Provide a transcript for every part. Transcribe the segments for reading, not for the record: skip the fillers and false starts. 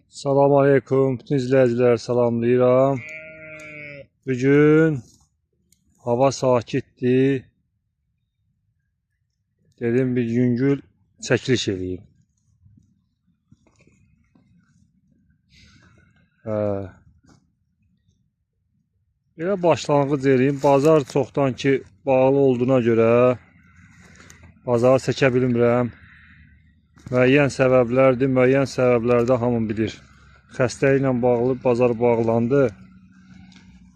Salam aleykum, bütün izləyicilər salamlayıram. Bugün hava sakitdir. Dedim bir yüngül çəkiliş edeyim. Belə başlanğıc edeyim. Bazar çoxdan ki bağlı olduğuna görə bazarı çəkə bilmirəm. Müəyyən səbəblərdir, müəyyən səbəblərdə hamı bilir. Xəstəliklə bağlı bazar bağlandı.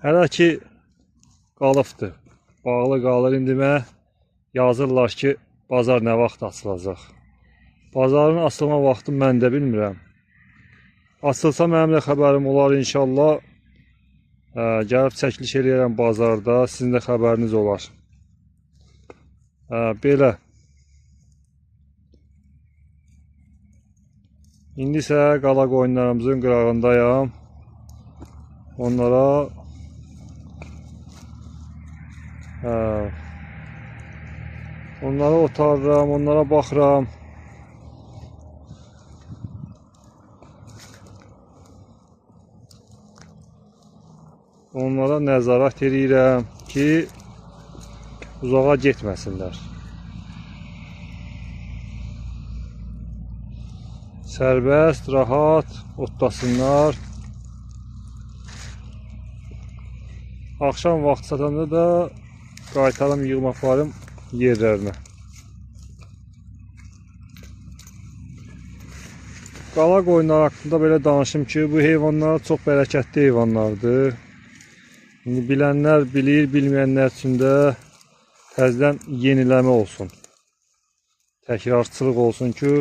Hələ ki qalıbdır. Bağlı qalır. İndi mənə yazırlar ki bazar nə vaxt açılacaq. Bazarın açılma vaxtı mən də bilmirəm. Açılsa mənim də xəbərim olar inşallah. Gəlib çəkiliş eləyərəm bazarda. Sizin də xəbəriniz olar. Belə. İndi isə qala qoyunlarımızın qırağındayam. Onlara otarıram, onlara baxıram. Onlara nəzarət edirəm ki, uzağa getməsinlər. Sərbəst, rahat otlasınlar. Axşam vaxt çatanda da qaytarım, yığım aparım yerlərinə. Qala qoyunlar haqqında belə danışım ki, bu heyvanlar çox bərəkətli heyvanlardır. İndi bilənlər bilir, bilməyənlər üçün də təzədən yeniləmə olsun. Təkrarçılıq olsun ki,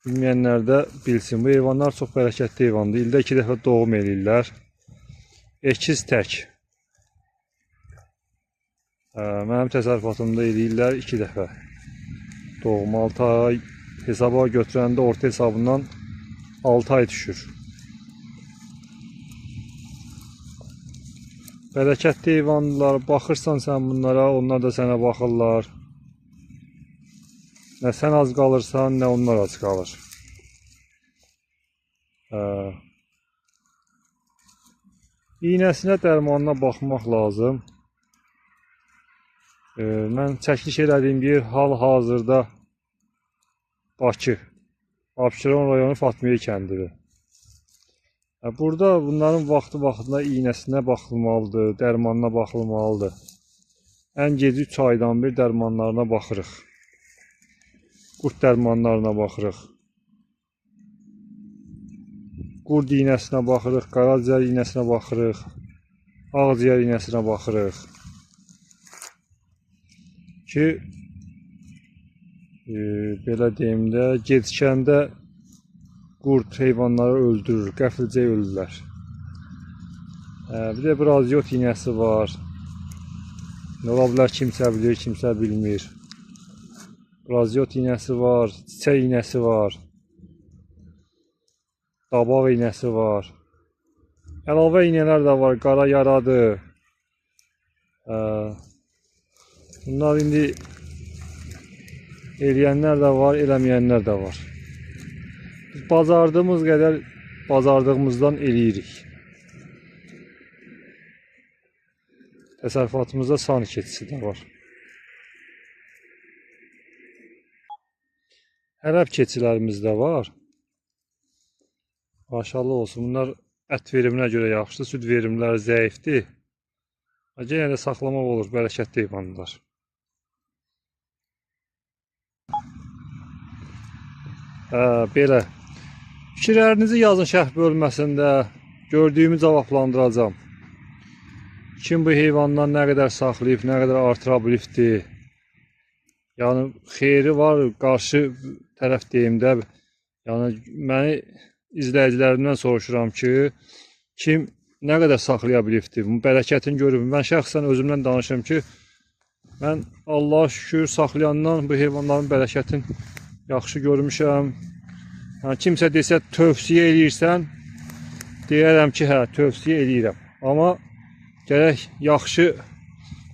bilməyənlər də bilsin. Bu heyvanlar çox bərəkətli heyvandır. İldə 2 dəfə doğum eləyirlər. Əkiz tək. Mənim təsərrüfatımda eləyirlər 2 dəfə. Doğum 6 ay hesaba götürəndə orta hesabından 6 ay düşür. Bərəkətli heyvanlar, baxırsan sən bunlara, onlar da sənə baxırlar. Nə sən az qalırsan, nə onlar az qalır. İynəsinə, dərmanına baxmaq lazım. Mən çəkiliş elədiyim yer hal-hazırda Bakı, Abşeron rayonu Fatmiyə kəndidir. Burada bunların vaxtı-vaxtında iynəsinə baxılmalıdır, dərmanına baxılmalıdır. Ən gec 3 aydan bir dərmanlarına baxırıq. Qurd dərmanlarına baxırıq. Qurd iynəsinə baxırıq, qaraciyər iynəsinə baxırıq, ağciyər iynəsinə baxırıq. Ki, belə deyim də, gecikəndə qurd heyvanları öldürür, qəfilcə ölürlər. Bir də bir aziot iynəsi var. Ola bilər kimsə bilir, kimsə bilmir. Raziot iynəsi var, çiçək iynəsi var, dabaq iynəsi var. Əlavə iynələr də var, qara yaradır. Bunlar indi eləyənlər də var, eləməyənlər də var. Biz bacardığımız qədər bacardığımızdan eləyirik. Təsərrüfatımızda sani keçisi də var. Ərəb keçilərimiz də var. Maşallah olsun. Bunlar ət veriminə görə yaxşıdır. Süd verimləri zəifdir. Yenə də saxlamaq olur. Bərəkətli heyvanlar. Belə. Fikirlərinizi yazın şərh bölməsində. Gördüyümü cavablandıracağım. Kim bu heyvandan nə qədər saxlayıb, nə qədər artıra bilibdir. Yəni, xeyri var, qarşı tərəf deyimdə, yəni, məni izləyicilərimdən soruşuram ki, kim nə qədər saxlaya bilibdir, bu bərəkətini görüb. Mən şəxsən özümdən danışım ki, mən Allah'a şükür saxlayandan bu heyvanların bərəkətini yaxşı görmüşəm. Yəni, kimsə desə, tövsiyə eləyirsən, deyərəm ki, hə, tövsiyə eləyirəm. Amma gərək yaxşı,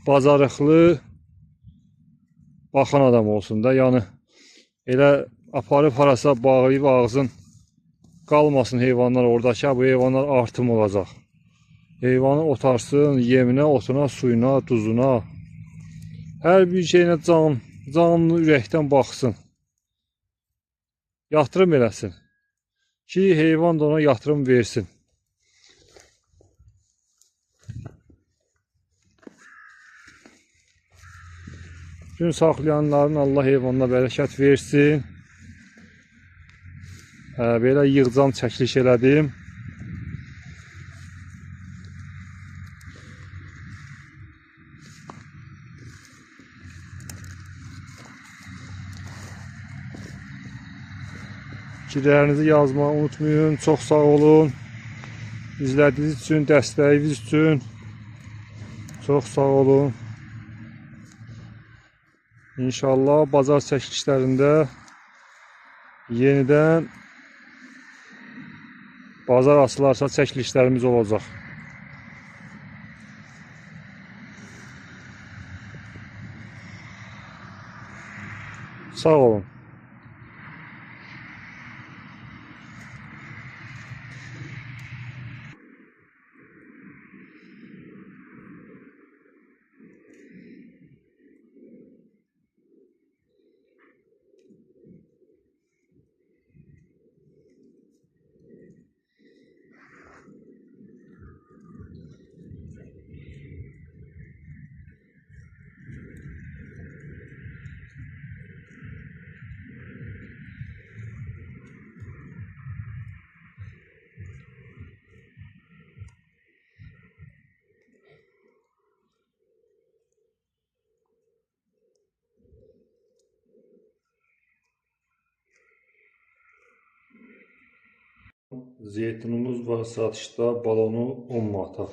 bacarıqlı, baxan adam olsun da, yəni elə aparıb harasa bağlayıb ağzın qalmasın heyvanlar oradakı, bu heyvanlar artım olacaq. Heyvanı otarsın, yeminə, otuna, suyuna, duzuna, hər bir şeyinə canlı ürəkdən baxsın. Yatırım eləsin ki, heyvan da ona yatırım versin. Gün saxlayanların Allah heyvanına bərəkət versin. Belə yığcam çəkiliş elədim. Fikirlərinizi yazmağı unutmayın. Çox sağ olun. İzlədiyiniz üçün, dəstəyiniz üçün çox sağ olun. İnşallah bazar çəkilişlərində yenidən bazar açılarsa çəkilişlərimiz olacaq. Sağ olun. Zeytunumuz var satışda, balonu 10 manata.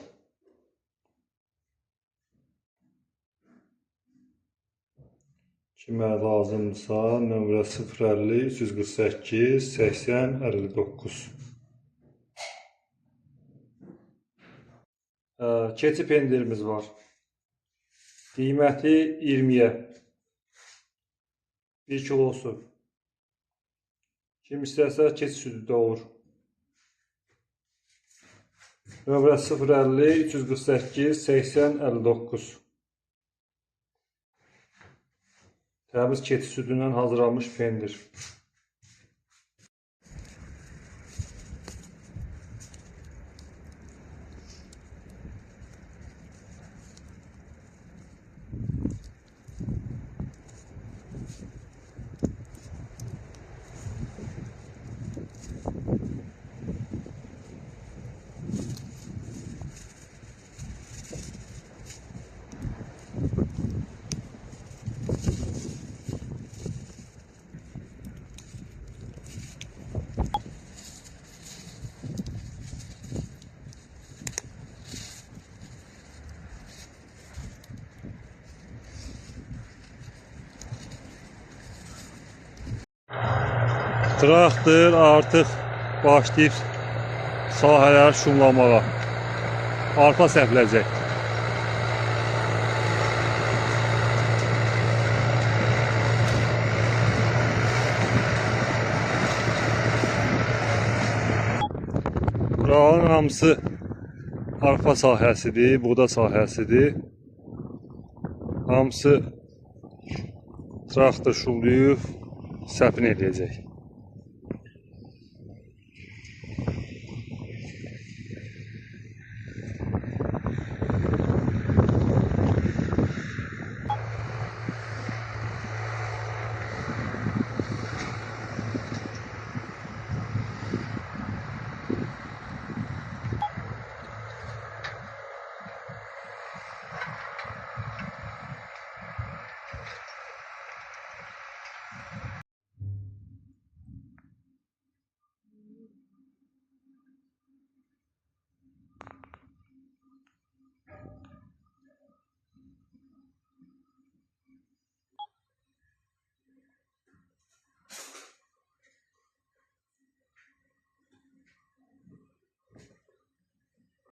Kimə lazımdırsa nömrə 050 348 80 59. Keçi pendirimiz var. Qiyməti 20'ye. 1 kilosu. Kim istərsə keçi südü də olur. Nömrə 050 348 80 59. Təmiz keçi südündən hazırlanmış pendir. Traktor artıq başlayıb sahələri şumlamağa. Arpa səpiləcək. Buranın hamısı arpa sahəsidir, buğda sahəsidir. Hamısı traktor şumlayıb səpin edəcək.